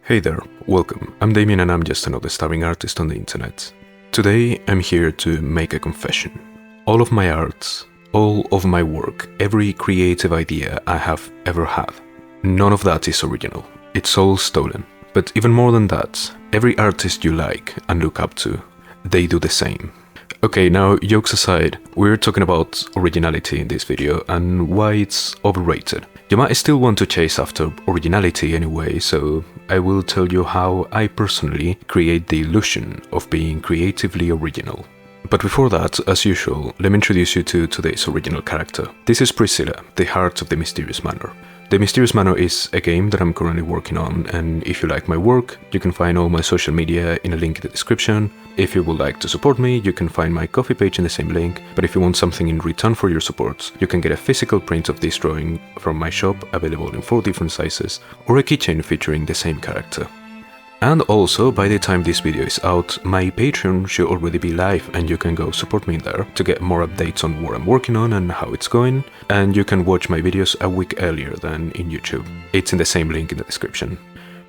Hey there, welcome. I'm Damien and I'm just another starving artist on the internet. Today I'm here to make a confession. All of my art, all of my work, every creative idea I have ever had, none of that is original. It's all stolen. But even more than that, every artist you like and look up to, they do the same. Okay, now jokes aside, we're talking about originality in this video and why it's overrated. You might still want to chase after originality anyway, so I will tell you how I personally create the illusion of being creatively original. But before that, as usual, let me introduce you to today's original character. This is Priscilla, the heart of the Mysterious Manor. The Mysterious Manor is a game that I'm currently working on, and if you like my work, you can find all my social media in a link in the description. If you would like to support me, you can find my Ko-fi page in the same link, but if you want something in return for your support, you can get a physical print of this drawing from my shop, available in 4 different sizes, or a keychain featuring the same character. And also, by the time this video is out, my Patreon should already be live and you can go support me there to get more updates on what I'm working on and how it's going, and you can watch my videos a week earlier than in YouTube. It's in the same link in the description.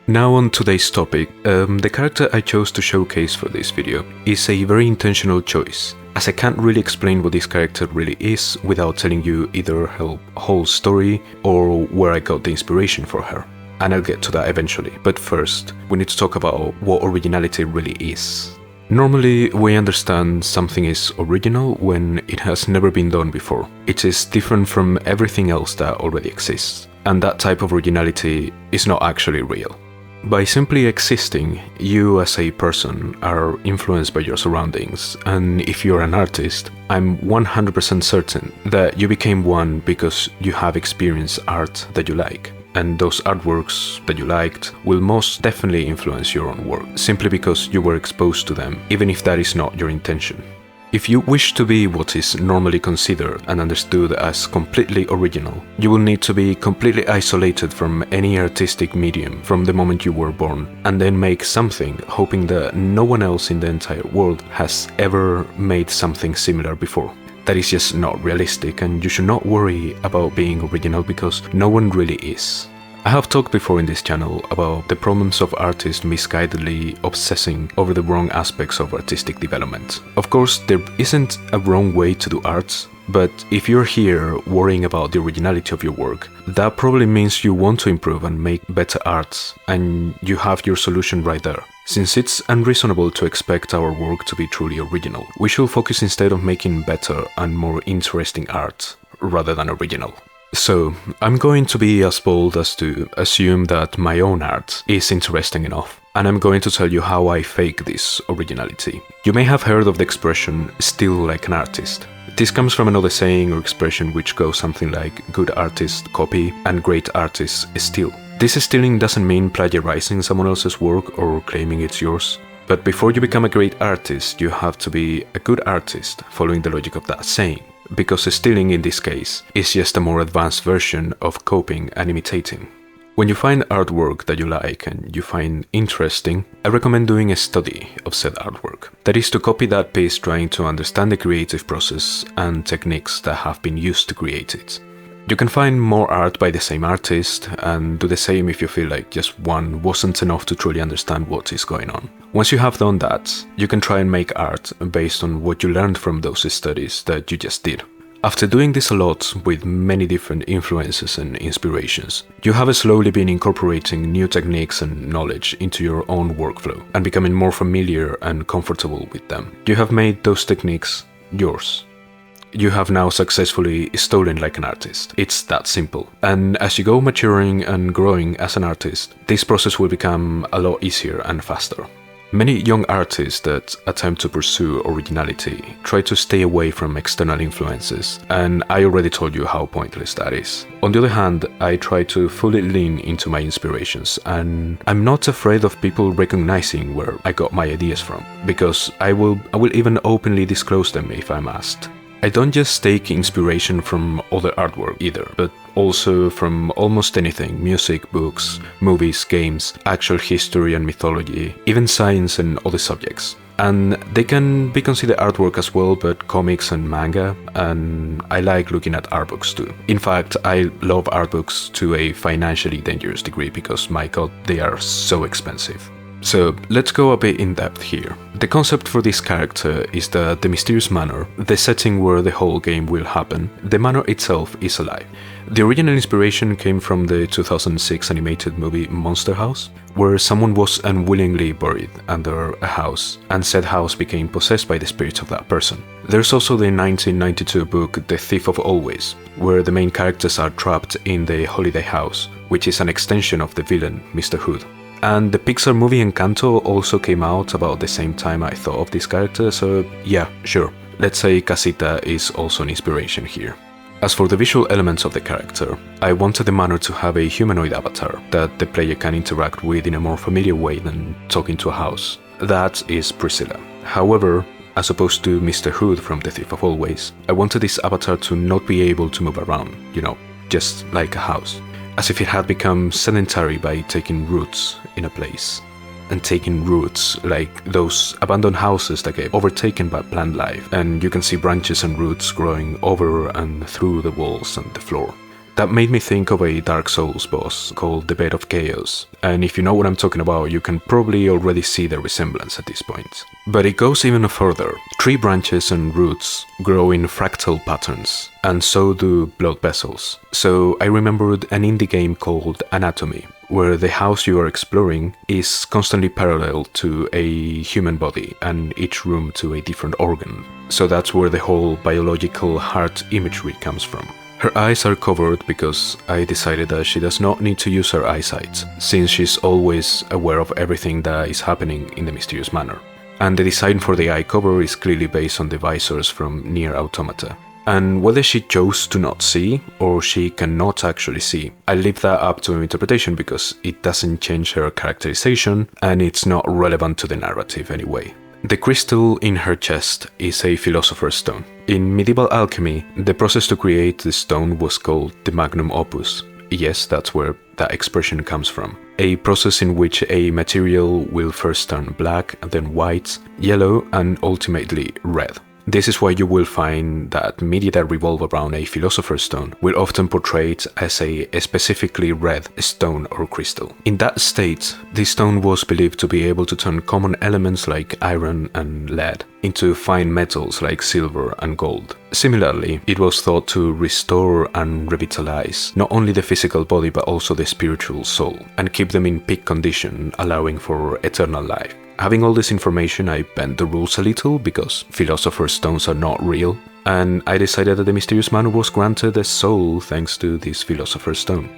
Now on today's topic, the character I chose to showcase for this video is a very intentional choice, as I can't really explain what this character really is without telling you either her whole story or where I got the inspiration for her. And I'll get to that eventually, but first, we need to talk about what originality really is. Normally, we understand something is original when it has never been done before. It is different from everything else that already exists, and that type of originality is not actually real. By simply existing, you as a person are influenced by your surroundings, and if you're an artist, I'm 100% certain that you became one because you have experienced art that you like. And those artworks that you liked will most definitely influence your own work, simply because you were exposed to them, even if that is not your intention. If you wish to be what is normally considered and understood as completely original, you will need to be completely isolated from any artistic medium from the moment you were born, and then make something hoping that no one else in the entire world has ever made something similar before. That is just not realistic, and you should not worry about being original because no one really is. I have talked before in this channel about the problems of artists misguidedly obsessing over the wrong aspects of artistic development. Of course, there isn't a wrong way to do art, but if you're here worrying about the originality of your work, that probably means you want to improve and make better art, and you have your solution right there. Since it's unreasonable to expect our work to be truly original, we should focus instead on making better and more interesting art, rather than original. So, I'm going to be as bold as to assume that my own art is interesting enough, and I'm going to tell you how I fake this originality. You may have heard of the expression, "steal like an artist." This comes from another saying or expression which goes something like, good artists copy and great artists steal. This stealing doesn't mean plagiarizing someone else's work or claiming it's yours. But before you become a great artist, you have to be a good artist, following the logic of that saying. Because stealing in this case is just a more advanced version of copying and imitating. When you find artwork that you like and you find interesting, I recommend doing a study of said artwork. That is to copy that piece trying to understand the creative process and techniques that have been used to create it. You can find more art by the same artist and do the same if you feel like just one wasn't enough to truly understand what is going on. Once you have done that, you can try and make art based on what you learned from those studies that you just did. After doing this a lot with many different influences and inspirations, you have slowly been incorporating new techniques and knowledge into your own workflow and becoming more familiar and comfortable with them. You have made those techniques yours. You have now successfully stolen like an artist. It's that simple. And as you go maturing and growing as an artist, this process will become a lot easier and faster. Many young artists that attempt to pursue originality try to stay away from external influences, and I already told you how pointless that is. On the other hand, I try to fully lean into my inspirations, and I'm not afraid of people recognizing where I got my ideas from, because I will even openly disclose them if I'm asked. I don't just take inspiration from other artwork either, but also from almost anything: music, books, movies, games, actual history and mythology, even science and other subjects. And they can be considered artwork as well, but comics and manga, and I like looking at art books too. In fact, I love art books to a financially dangerous degree because, my god, they are so expensive. So let's go a bit in depth here. The concept for this character is that the mysterious manor, the setting where the whole game will happen, the manor itself is alive. The original inspiration came from the 2006 animated movie Monster House, where someone was unwillingly buried under a house, and said house became possessed by the spirits of that person. There's also the 1992 book The Thief of Always, where the main characters are trapped in the holiday house, which is an extension of the villain, Mr. Hood. And the Pixar movie Encanto also came out about the same time I thought of this character, so yeah, sure. Let's say Casita is also an inspiration here. As for the visual elements of the character, I wanted the manor to have a humanoid avatar that the player can interact with in a more familiar way than talking to a house. That is Priscilla. However, as opposed to Mr. Hood from The Thief of Always, I wanted this avatar to not be able to move around, just like a house. As if it had become sedentary by taking roots in a place. And taking roots like those abandoned houses that get overtaken by plant life, and you can see branches and roots growing over and through the walls and the floor. That made me think of a Dark Souls boss called the Bed of Chaos, and if you know what I'm talking about, you can probably already see the resemblance at this point. But it goes even further. Tree branches and roots grow in fractal patterns, and so do blood vessels. So I remembered an indie game called Anatomy, where the house you are exploring is constantly parallel to a human body and each room to a different organ. So that's where the whole biological heart imagery comes from. Her eyes are covered because I decided that she does not need to use her eyesight, since she's always aware of everything that is happening in the mysterious manor. And the design for the eye cover is clearly based on the visors from Nier Automata. And whether she chose to not see, or she cannot actually see, I leave that up to interpretation because it doesn't change her characterization and it's not relevant to the narrative anyway. The crystal in her chest is a Philosopher Stone. In medieval alchemy, the process to create the stone was called the magnum opus. Yes, that's where that expression comes from. A process in which a material will first turn black, then white, yellow, and ultimately red. This is why you will find that media that revolve around a Philosopher's Stone will often portray it as a specifically red stone or crystal. In that state, this stone was believed to be able to turn common elements like iron and lead into fine metals like silver and gold. Similarly, it was thought to restore and revitalize not only the physical body but also the spiritual soul, and keep them in peak condition, allowing for eternal life. Having all this information, I bent the rules a little because Philosopher's Stones are not real, and I decided that the mysterious man was granted a soul thanks to this Philosopher's Stone.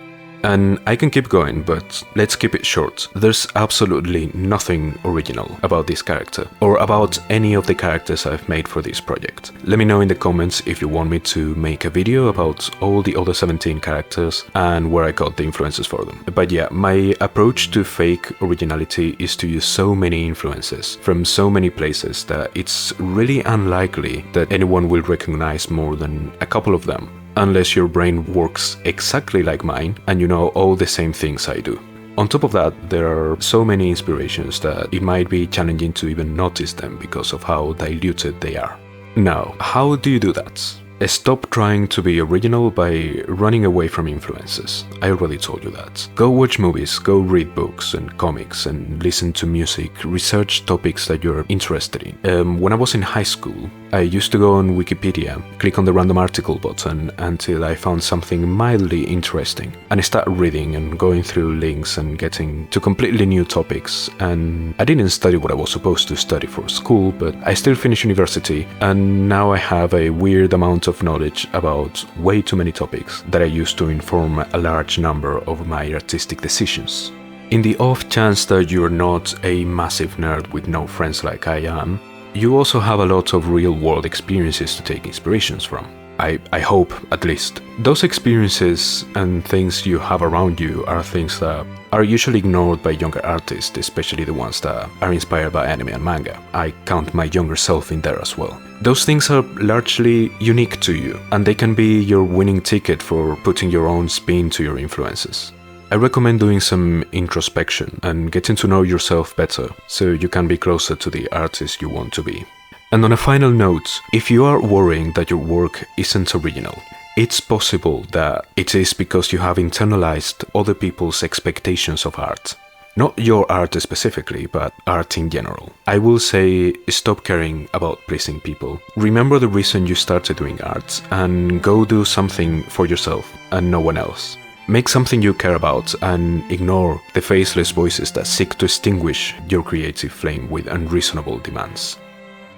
And I can keep going, but let's keep it short. There's absolutely nothing original about this character, or about any of the characters I've made for this project. Let me know in the comments if you want me to make a video about all the other 17 characters and where I got the influences for them. But yeah, my approach to fake originality is to use so many influences from so many places that it's really unlikely that anyone will recognize more than a couple of them. Unless your brain works exactly like mine and you know all the same things I do. On top of that, there are so many inspirations that it might be challenging to even notice them because of how diluted they are. Now, how do you do that? Stop trying to be original by running away from influences. I already told you that. Go watch movies, go read books and comics and listen to music, research topics that you're interested in. When I was in high school, I used to go on Wikipedia, click on the random article button until I found something mildly interesting, and I started reading and going through links and getting to completely new topics. And I didn't study what I was supposed to study for school, but I still finished university, and now I have a weird amount of knowledge about way too many topics that I use to inform a large number of my artistic decisions. In the off chance that you're not a massive nerd with no friends like I am, you also have a lot of real-world experiences to take inspirations from. I hope, at least. Those experiences and things you have around you are things that are usually ignored by younger artists, especially the ones that are inspired by anime and manga. I count my younger self in there as well. Those things are largely unique to you, and they can be your winning ticket for putting your own spin to your influences. I recommend doing some introspection and getting to know yourself better so you can be closer to the artist you want to be. And on a final note, if you are worrying that your work isn't original, it's possible that it is because you have internalized other people's expectations of art. Not your art specifically, but art in general. I will say stop caring about pleasing people. Remember the reason you started doing art and go do something for yourself and no one else. Make something you care about and ignore the faceless voices that seek to extinguish your creative flame with unreasonable demands.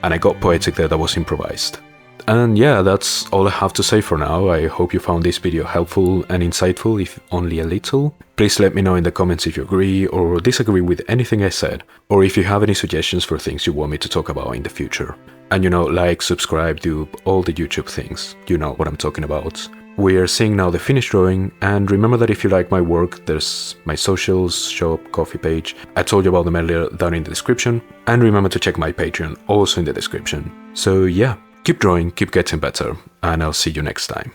And I got poetic there, that was improvised. And yeah, that's all I have to say for now. I hope you found this video helpful and insightful, if only a little. Please let me know in the comments if you agree or disagree with anything I said, or if you have any suggestions for things you want me to talk about in the future. And like, subscribe, do all the YouTube things. You know what I'm talking about. We're seeing now the finished drawing, and remember that if you like my work, there's my socials, shop, coffee page. I told you about them earlier, down in the description. And remember to check my Patreon, also in the description. So yeah, keep drawing, keep getting better, and I'll see you next time.